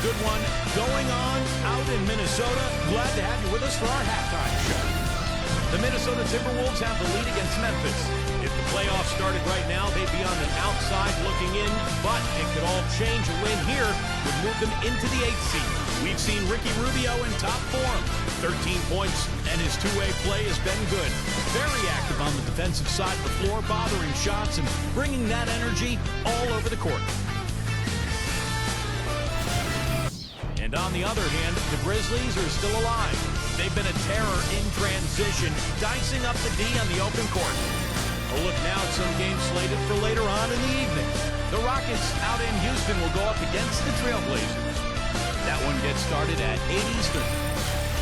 good one going on out in Minnesota. Glad to have you with us for our halftime show. The Minnesota Timberwolves have the lead against Memphis. If the playoffs started right now, they'd be on the outside looking in, but it could all change. A win here would move them into the 8th seed. We've seen Ricky Rubio in top form. 13 points, and his two-way play has been good. Very active on the defensive side of the floor, bothering shots and bringing that energy all over the court. And on the other hand, the Grizzlies are still alive. They've been a terror in transition, dicing up the D on the open court. A look now at some games slated for later on in the evening. The Rockets out in Houston will go up against the Trailblazers. That one gets started at 8 Eastern.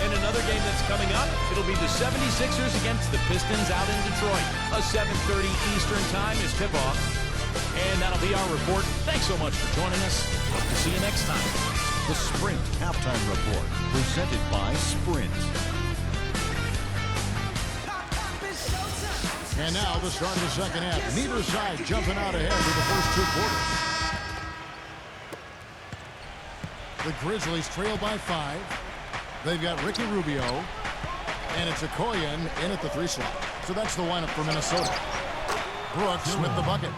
And another game that's coming up, it'll be the 76ers against the Pistons out in Detroit. A 7:30 Eastern time is tip-off. And that'll be our report. Thanks so much for joining us. Hope to see you next time. The Sprint Halftime Report, presented by Sprint. And now the start of the second half. Neither side jumping out ahead with the first 2 quarters. The Grizzlies trail by 5. They've got Ricky Rubio, and it's Okoye in at the 3 slot. So that's the lineup for Minnesota. Brooks with the bucket.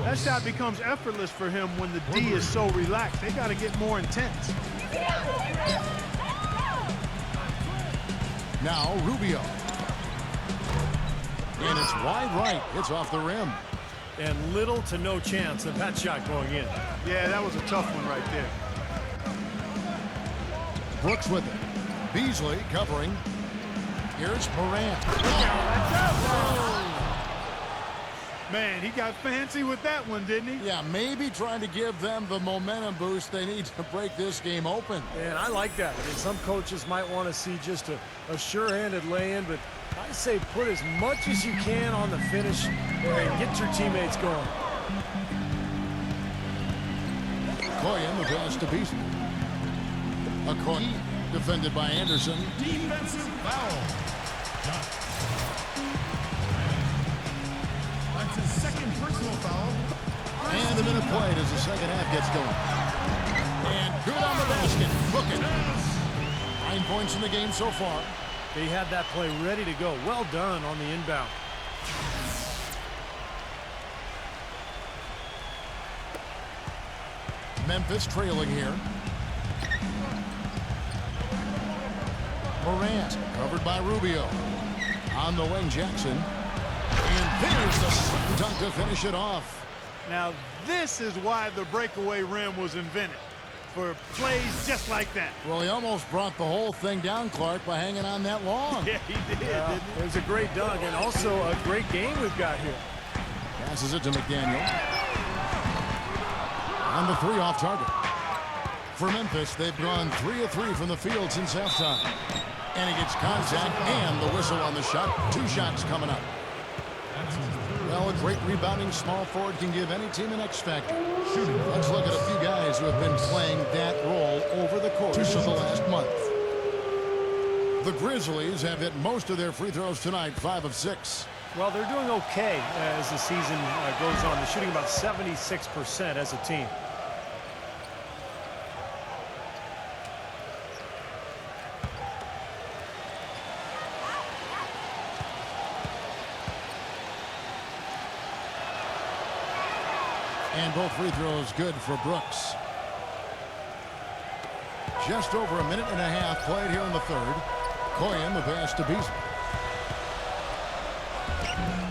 That shot becomes effortless for him when the D is so relaxed. They got to get more intense. Now Rubio. And it's wide right. It's off the rim. And little to no chance of that shot going in. Yeah, that was a tough one right there. Brooks with it. Beasley covering. Here's Morant. Man, he got fancy with that one, didn't he? Yeah, maybe trying to give them the momentum boost they need to break this game open. And I like that. I mean, some coaches might want to see just a sure-handed lay-in, but I say put as much as you can on the finish and get your teammates going. Okoye, the pass to Beasley. Okoye, defended by Anderson. Defensive foul. That's his second personal foul. And the minute played as the second half gets going. And good on the basket. Book it. 9 points in the game so far. They had that play ready to go. Well done on the inbound. Memphis trailing here. Morant covered by Rubio. On the wing, Jackson. And there's the slam dunk to finish it off. Now, this is why the breakaway rim was invented. For plays just like that. Well, he almost brought the whole thing down, Clark, by hanging on that long. Yeah, he did, didn't he? It was a great dunk and also a great game we've got here. Passes it to McDaniel. On the 3 off target. For Memphis, they've gone 3 of 3 from the field since halftime. And he gets contact and the whistle on the shot. 2 shots coming up. Well, a great rebounding small forward can give any team an X factor. Let's look at a few guys who have been playing that role over the course of the last month. The Grizzlies have hit most of their free throws tonight, 5 of 6. Well, they're doing okay as the season goes on. They're shooting about 76% as a team. And both free throws good for Brooks. Just over a minute and a half played here in the third. Okoye, the pass to Beasley.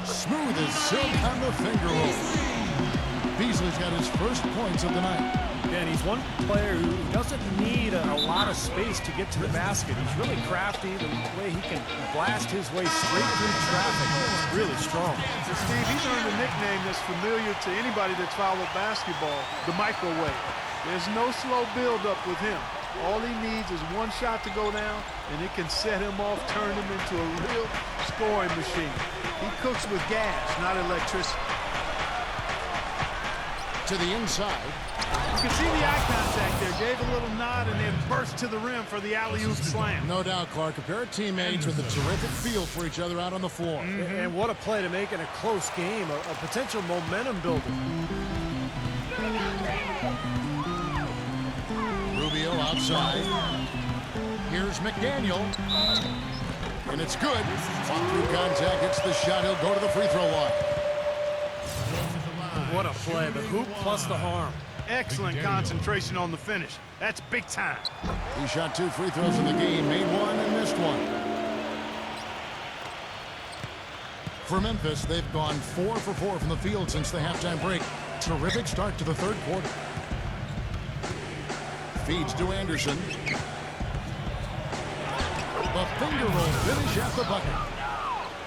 Smooth as silk on the finger roll. Beasley's got his first points of the night. And he's one player who doesn't need a lot of space to get to the basket. He's really crafty. The way he can blast his way straight through traffic is really strong. So Steve, he's earned a nickname that's familiar to anybody that's followed basketball, the microwave. There's no slow build-up with him. All he needs is one shot to go down, and it can set him off, turn him into a real scoring machine. He cooks with gas, not electricity. To the inside. You can see the eye contact there. Gave a little nod and then burst to the rim for the alley-oop slam. No doubt, Clark. A pair of teammates with a terrific feel for each other out on the floor. And what a play to make in a close game, a potential momentum builder. Rubio outside. Here's McDaniel. And it's good. Fought through contact, hits the shot. He'll go to the free throw line. What a play. The hoop plus the harm. Excellent concentration on the finish. That's big time. He shot 2 free throws in the game, made 1 and missed 1. For Memphis, they've gone 4 for 4 from the field since the halftime break. Terrific start to the third quarter. Feeds to Anderson. The finger roll finish at the bucket.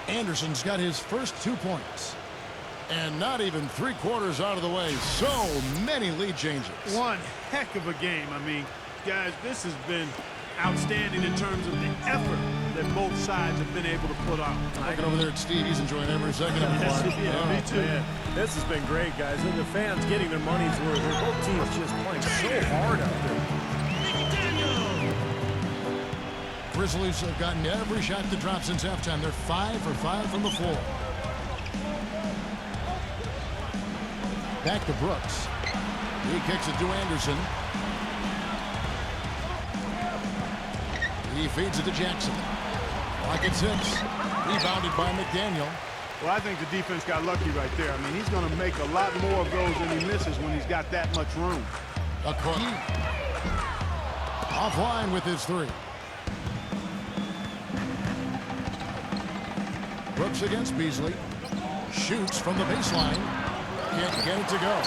Anderson's got his first 2 points. And not even 3/4 out of the way. So many lead changes. One heck of a game. I mean, guys, this has been outstanding in terms of the effort that both sides have been able to put on. Looking over there at Steve, he's enjoying every second of it. Yeah, me too. Man, this has been great, guys. And the fans getting their money's worth. Both teams just playing so hard out there. Grizzlies have gotten every shot to drop since halftime. They're 5 for 5 from the floor. Back to Brooks. He kicks it to Anderson. He feeds it to Jackson. Clock at 6. Rebounded by McDaniel. Well, I think the defense got lucky right there. I mean, he's going to make a lot more of those than he misses when he's got that much room. Offline with his 3. Brooks against Beasley. Shoots from the baseline. Can't get it to go.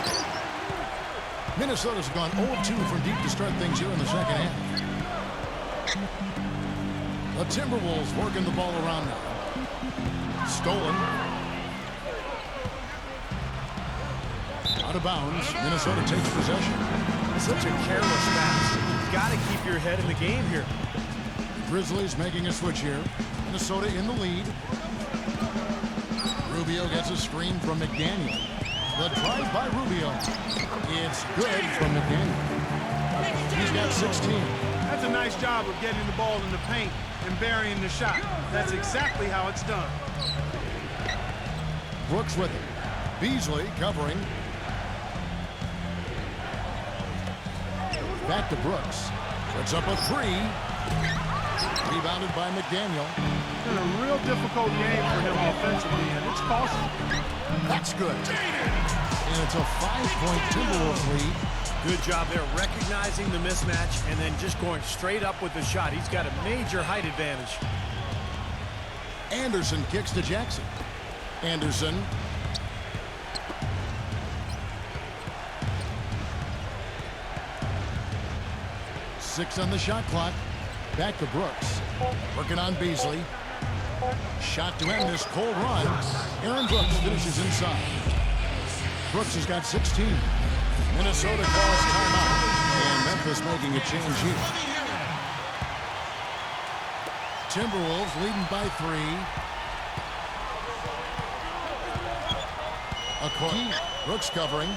Minnesota's gone 0-2 from deep to start things here in the second half. The Timberwolves working the ball around now. Stolen. Out of bounds. Minnesota takes possession. Such a careless pass. You've got to keep your head in the game here. Grizzlies making a switch here. Minnesota in the lead. Rubio gets a screen from McDaniel. The drive by Rubio. It's good from McDaniel. He's got 16. That's a nice job of getting the ball in the paint and burying the shot. That's exactly how it's done. Brooks with it. Beasley covering. Back to Brooks. Puts up a 3. Rebounded by McDaniel. It's been a real difficult game for him offensively, and it's costly. That's good. And it's a 5-point Timberwolves lead. Good job there recognizing the mismatch and then just going straight up with the shot. He's got a major height advantage. Anderson kicks to Jackson. Anderson. Six on the shot clock. Back to Brooks. Working on Beasley. Shot to end this cold run. Aaron Brooks finishes inside. Brooks has got 16. Minnesota calls timeout. And Memphis making a change here. Timberwolves leading by 3. Brooks covering.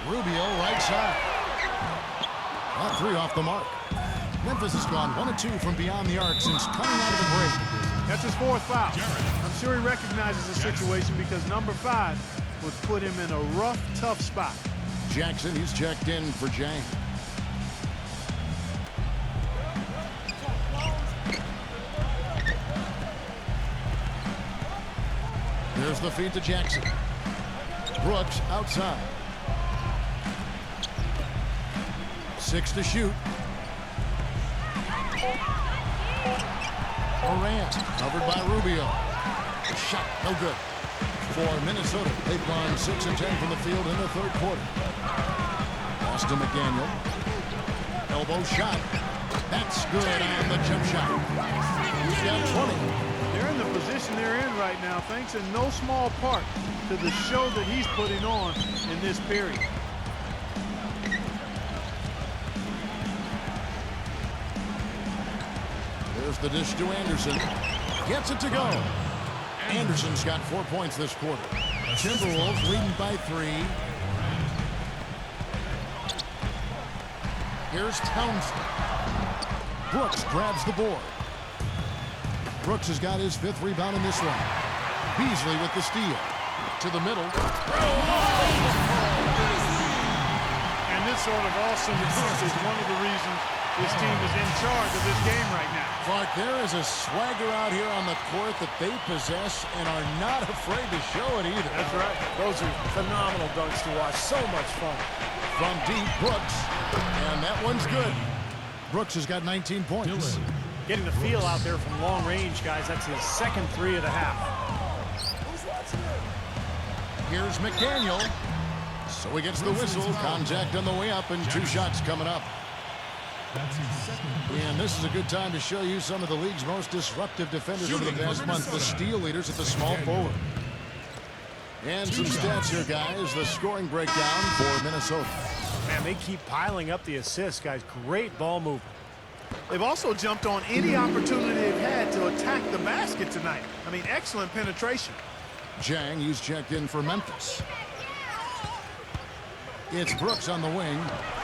Rubio right side. That 3 off the mark. Memphis has gone 1-2 from beyond the arc since coming out of the break. That's his 4th foul. I'm sure he recognizes the situation because number 5 would put him in a rough, tough spot. Jackson, he's checked in for Jang. There's the feed to Jackson. Brooks outside. 6 to shoot. Morant covered by Rubio. The shot no good. For Minnesota, they've gone 6 of 10 from the field in the third quarter. Pass to McDaniel. Elbow shot. That's good on the jump shot. He's got 20. They're in the position they're in right now thanks in no small part to the show that he's putting on in this period. There's the dish to Anderson. Gets it to go. Anderson's got 4 points this quarter. Timberwolves leading by 3. Here's Townsend. Brooks grabs the board. Brooks has got his 5th rebound in this one. Beasley with the steal. To the middle. And this sort of awesome defense is one of the reasons This team is in charge of this game right now. Clark, there is a swagger out here on the court that they possess and are not afraid to show it either. That's right. Those are phenomenal dunks to watch. So much fun. From deep, Brooks. And that one's good. Brooks has got 19 points. Getting the feel out there from long range, guys. That's his second three of the half. Here's McDaniel. So he gets the whistle. Contact on the way up and 2 shots coming up. And this is a good time to show you some of the league's most disruptive defenders over the past month. The steal leaders at the small forward. And some stats here, guys. The scoring breakdown for Minnesota. Man, they keep piling up the assists, guys. Great ball movement. They've also jumped on any opportunity they've had to attack the basket tonight. I mean, excellent penetration. Jang, he's checked in for Memphis. It's Brooks on the wing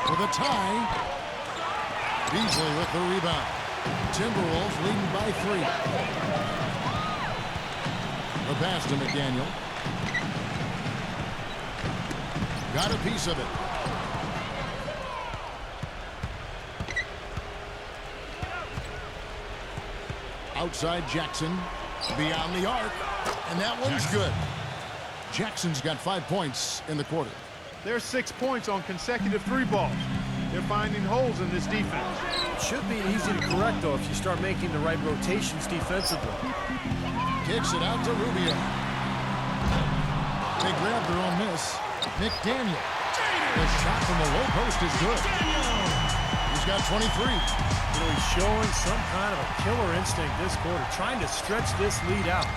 with a tie. Beasley with the rebound. Timberwolves leading by 3. The pass to McDaniel. Got a piece of it. Outside Jackson. Beyond the arc. And that one's good. Jackson's got 5 points in the quarter. There's 6 points on consecutive 3 balls. They're finding holes in this defense. It should be easy to correct, though, if you start making the right rotations defensively. Kicks it out to Rubio. They grab their own miss. McDaniel. The shot from the low post is good. He's got 23. You know, he's showing some kind of a killer instinct this quarter, trying to stretch this lead out.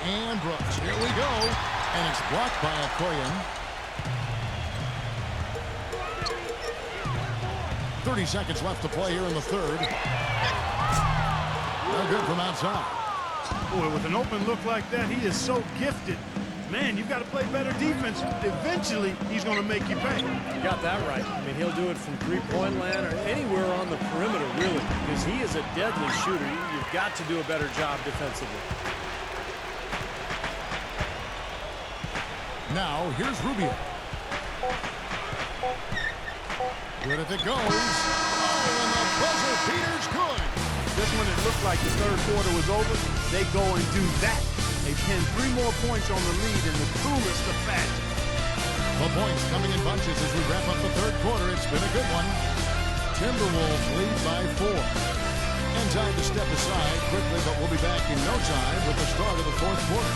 And Brooks. Here we go. And it's blocked by Okoye. 30 seconds left to play here in the third. No good from outside. Boy, with an open look like that, he is so gifted. Man, you've got to play better defense. Eventually, he's going to make you pay. You got that right. I mean, he'll do it from three-point land or anywhere on the perimeter, really, because he is a deadly shooter. You've got to do a better job defensively. Now, here's Rubio. Good if it goes. Oh, and the buzzer beater's good. Just when it looked like the third quarter was over, they go and do that. They pin 3 more points on the lead in the coolest of fashion. The points coming in bunches as we wrap up the third quarter. It's been a good one. Timberwolves lead by 4. And time to step aside quickly, but we'll be back in no time with the start of the fourth quarter.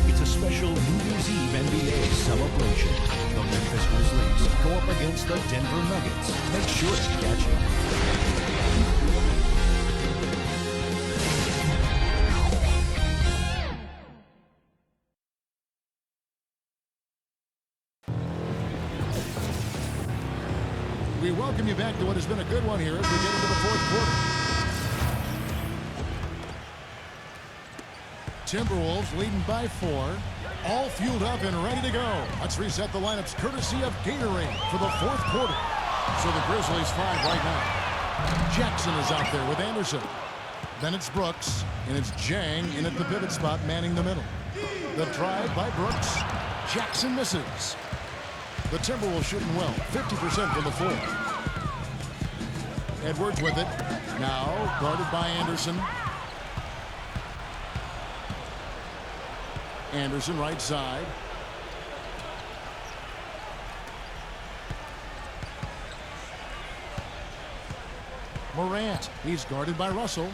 It's a special New Year's Eve NBA celebration. The Memphis Grizzlies go up against the Denver Nuggets. Make sure to catch it. We welcome you back to what has been a good one here as we get into the fourth quarter. Timberwolves leading by 4. All fueled up and ready to go. Let's reset the lineups courtesy of Gatorade for the fourth quarter. So the Grizzlies 5 right now. Jackson is out there with Anderson. Then it's Brooks, and it's Jang in at the pivot spot manning the middle. The drive by Brooks. Jackson misses. The Timberwolves shooting well, 50% from the floor. Edwards with it. Now guarded by Anderson. Anderson right side. Morant. He's guarded by Russell.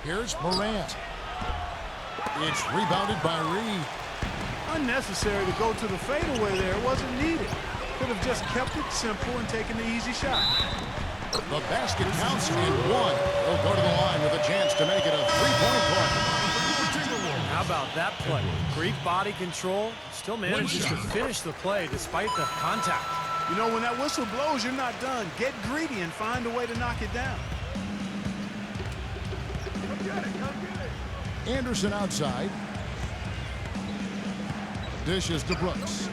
Here's Morant. It's rebounded by Reed. Unnecessary to go to the fadeaway there. It wasn't needed. Could have just kept it simple and taken the easy shot. The basket counts in 1. He'll go to the line with a chance to make it a 3-point play. How about that play? Great body control. Still manages to finish the play despite the contact. You know, when that whistle blows, you're not done. Get greedy and find a way to knock it down. Anderson outside. Dishes to Brooks.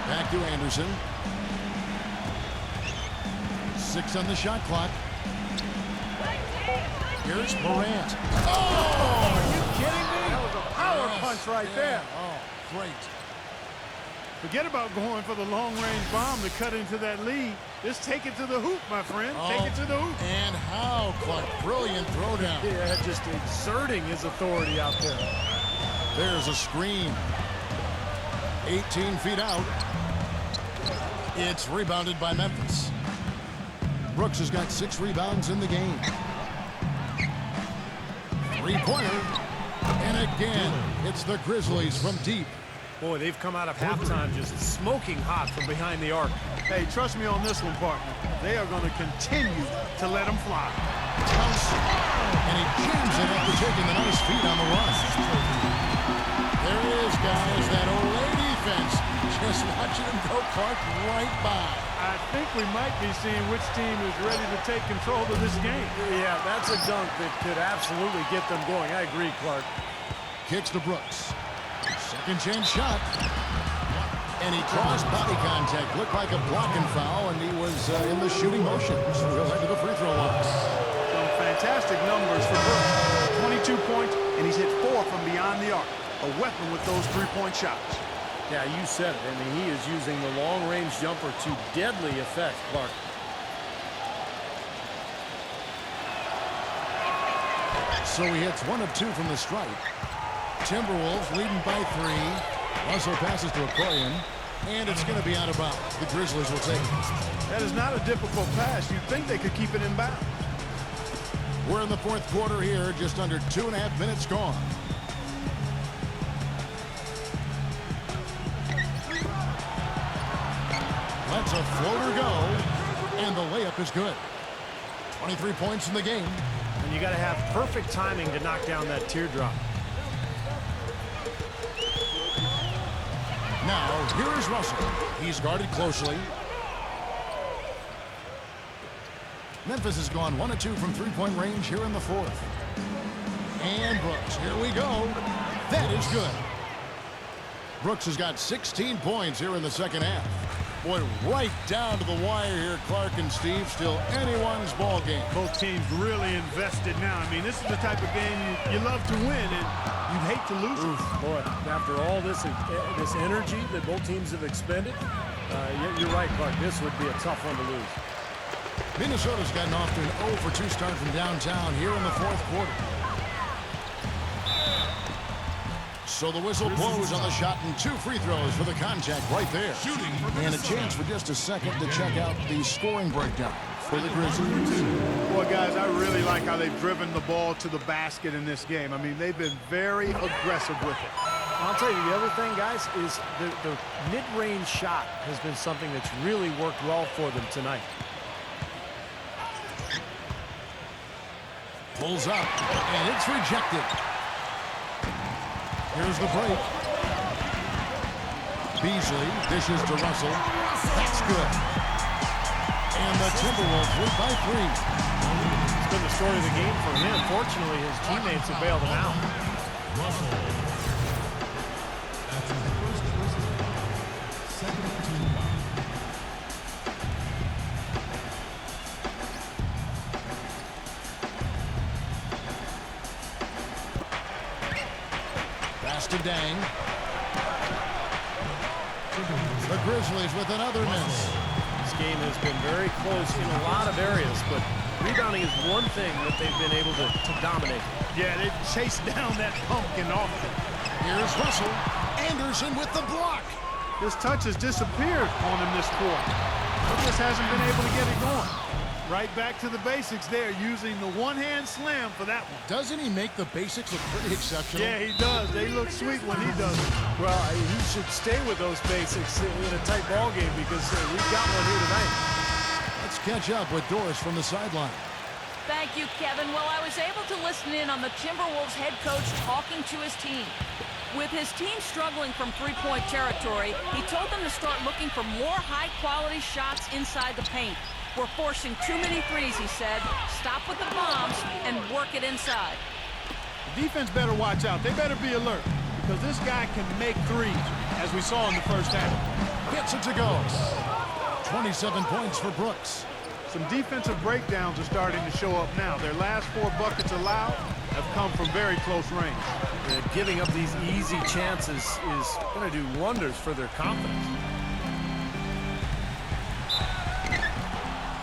Back to Anderson. 6 on the shot clock. Here's Morant. Oh! Are you kidding me? That was a power punch right there. Oh, great. Forget about going for the long-range bomb to cut into that lead. Just take it to the hoop, my friend. Take it to the hoop. And how, Clark? Brilliant throwdown. Yeah, just exerting his authority out there. There's a screen. 18 feet out. It's rebounded by Memphis. Brooks has got 6 rebounds in the game. Three-pointer. And again, it's the Grizzlies from deep. Boy, they've come out of halftime just smoking hot from behind the arc. Hey, trust me on this one, partner. They are going to continue to let them fly. Bounce. And he jams it after taking the nice feed on the run. There it is, guys. That Olay defense. Just watching him go, Clark, right by. I think we might be seeing which team is ready to take control of this game. Yeah, that's a dunk that could absolutely get them going. I agree, Clark. Kicks to Brooks. Second chance shot. And he crossed body contact. Looked like a blocking foul, and he was in the shooting motion. So he'll head to the free throw line. Some fantastic numbers for Brooks. 22 points, and he's hit 4 from beyond the arc. A weapon with those three-point shots. Yeah, you said it. I mean, he is using the long-range jumper to deadly effect, Clark. So he hits 1 of 2 from the stripe. Timberwolves leading by 3. Russell passes to Okoye, and it's going to be out of bounds. The Grizzlies will take it. That is not a difficult pass. You'd think they could keep it in bounds. We're in the fourth quarter here, just under 2.5 minutes gone. Lets a floater go, and the layup is good. 23 points in the game. And you got to have perfect timing to knock down that teardrop. Now, here is Russell. He's guarded closely. Memphis has gone 1 of 2 from three-point range here in the fourth. And Brooks, here we go. That is good. Brooks has got 16 points here in the second half. Boy, right down to the wire here, Clark and Steve. Still anyone's ball game. Both teams really invested now. I mean, this is the type of game you love to win, and you'd hate to lose it. Boy, after all this energy that both teams have expended, you're right, Clark. This would be a tough one to lose. Minnesota's gotten off to an 0 for 2 start from downtown here in the fourth quarter. So the whistle blows on the shot, and 2 free throws for the contact right there. And a chance for just a second to check out the scoring breakdown for the Grizzlies. Boy, guys, I really like how they've driven the ball to the basket in this game. I mean, they've been very aggressive with it. I'll tell you, the other thing, guys, is the mid-range shot has been something that's really worked well for them tonight. Pulls up, and it's rejected. Here's the break. Beasley dishes to Russell. That's good. And the Timberwolves lead by 3. It's been the story of the game for him. Fortunately, his teammates have bailed him out. Russell. That's his first personal second team foul. Pass to Dang. The Grizzlies with another miss. This game has been very close in a lot of areas, but rebounding is one thing that they've been able to dominate. Yeah, they've chased down that pumpkin often. Here's Russell. Anderson with the block. His touch has disappeared on him this quarter. He just hasn't been able to get it going. Right back to the basics there, using the one-hand slam for that one. Doesn't he make the basics look pretty exceptional? Yeah, he does. They look sweet when he does it. Well, he should stay with those basics in a tight ball game because we've got one here tonight. Let's catch up with Doris from the sideline. Thank you, Kevin. Well, I was able to listen in on the Timberwolves head coach talking to his team. With his team struggling from three-point territory, he told them to start looking for more high-quality shots inside the paint. We're forcing too many threes, he said. Stop with the bombs and work it inside. The defense better watch out. They better be alert because this guy can make threes, as we saw in the first half. Gets it to go. 27 points for Brooks. Some defensive breakdowns are starting to show up now. Their last 4 buckets allowed have come from very close range. Giving up these easy chances is going to do wonders for their confidence.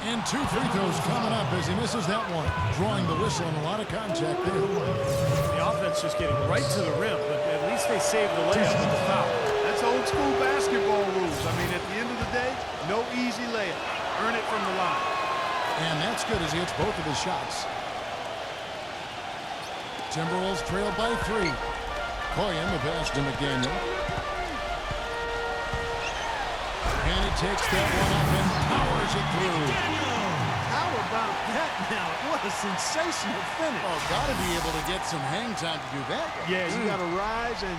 And 2 free throws coming up as he misses that one. Drawing the whistle and a lot of contact there. The offense just getting right to the rim, but at least they saved the layup with the foul. That's old school basketball rules. I mean, at the end of the day, no easy layup. Earn it from the line. And that's good as he hits both of his shots. Timberwolves trail by 3. Koyen the pass to McDaniel. And he takes that one up and powers it through. How about that now? What a sensational finish. Oh, got to be able to get some hang time to do that. Yeah, you got to rise and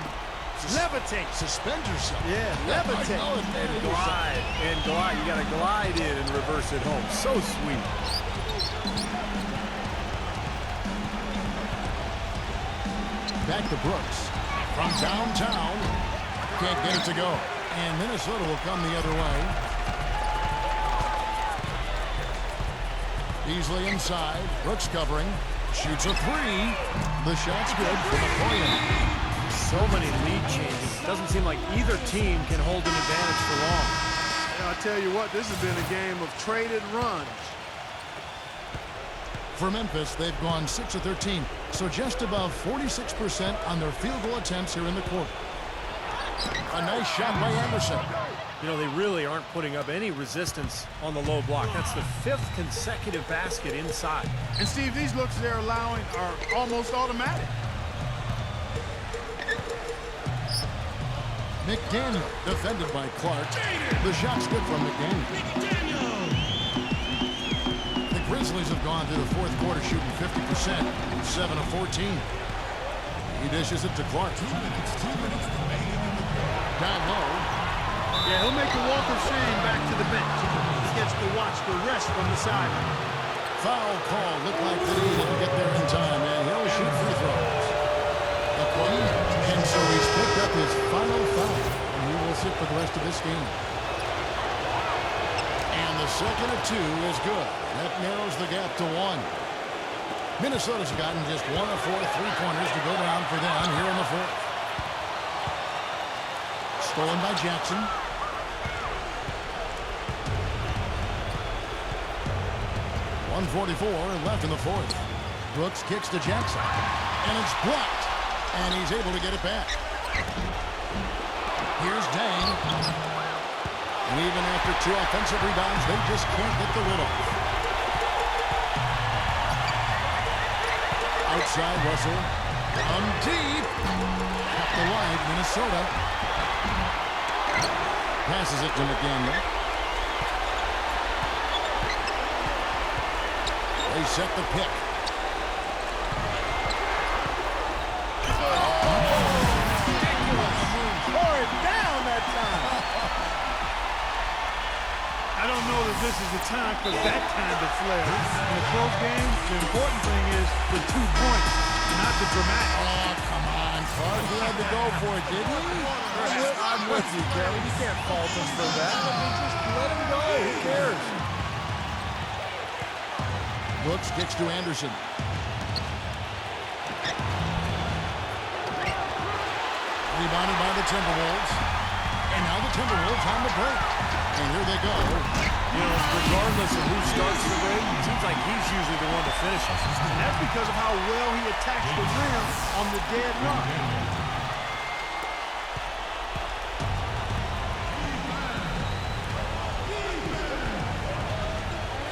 levitate. Suspend yourself. Yeah, levitate. And glide. And glide. You got to glide in and reverse it home. So sweet. Back to Brooks. From downtown. Can't get it to go. And Minnesota will come the other way. Beasley inside. Brooks covering. Shoots a 3. The shot's good for McCoy. So many lead changes. Doesn't seem like either team can hold an advantage for long. Yeah, I'll tell you what, this has been a game of traded runs. For Memphis, they've gone 6 of 13, so just above 46% on their field goal attempts here in the quarter. A nice shot by Anderson. You know, they really aren't putting up any resistance on the low block. That's the 5th consecutive basket inside. And Steve, these looks they're allowing are almost automatic. McDaniel defended by Clark. The shot's good from McDaniel. The Grizzlies have gone through the fourth quarter shooting 50%, 7 of 14. He dishes it to Clark. Down low. Yeah, he'll make a walk of shame back to the bench. He gets to watch the rest from the sideline. Foul call. Looked like that he didn't get there in time, and he'll shoot free throws. And so he's picked up his final foul, and he will sit for the rest of this game. And the second of 2 is good. That narrows the gap to 1. Minnesota's gotten just 1 of 4 3-pointers to go down for them here in the fourth. Stolen by Jackson. .144 left in the fourth. Brooks kicks to Jackson. And it's blocked. And he's able to get it back. Here's Dang. And even after 2 offensive rebounds, they just can't get the lid off. Outside Russell. From deep. Up the line, Minnesota. Passes it to McDaniel. They set the pick. I don't know that this is the time for that kind of flair. In a close game, the important thing is the 2 points, not the dramatic. Oh, come on, Clark. He had to go for it, didn't he? I'm with you, Kevin. You can't fault him for that. I mean, just let him go. Who cares? Brooks kicks to Anderson. Rebounded by the Timberwolves. And now the Timberwolves on the break. And here they go. You know, regardless of who starts the break, it seems like he's usually the one to finish it. And that's because of how well he attacks the rim on the dead run.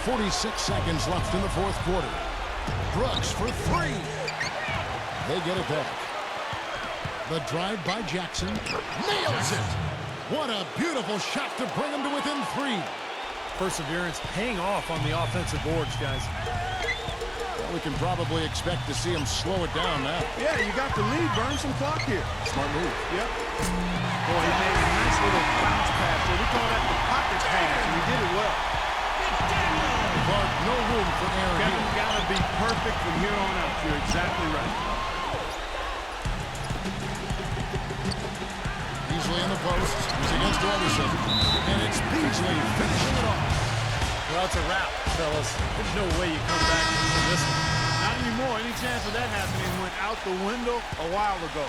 46 seconds left in the fourth quarter. Brooks for 3. They get it back. The drive by Jackson. Nails it! What a beautiful shot to bring him to within 3. Perseverance paying off on the offensive boards, guys. Well, we can probably expect to see him slow it down now. Yeah, you got the lead. Burn some clock here. Smart move. Yep. Boy, he made a nice little bounce pass there. We call that the pocket pass, and he did it well. Clark, no room for error Kevin, here. you got to be perfect from here on out. You're exactly right. Beasley in the post. He's against Anderson. And it's Beasley finishing it off. Well, it's a wrap, fellas. There's no way you come back from this one. Not anymore. anymore. Any chance of that happening went out the window a while ago.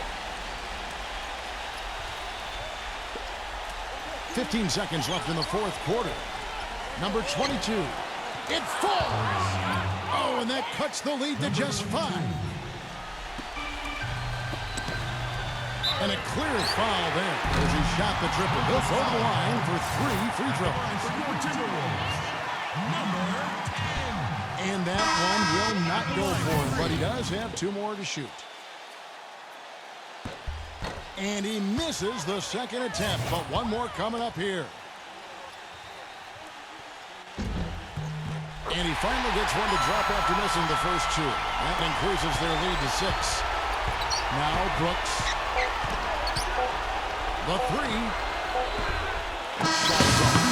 15 seconds left in the fourth quarter. Number 22. It falls. Oh, and that cuts the lead to just 5. And a clear foul there as he shot the triple. He'll go to the line for 3 free throws. And that one will not go for him, but he does have 2 more to shoot. And he misses the second attempt, but 1 more coming up here. And he finally gets one to drop after missing the first 2. That increases their lead to 6. Now Brooks. The 3. Shot is off.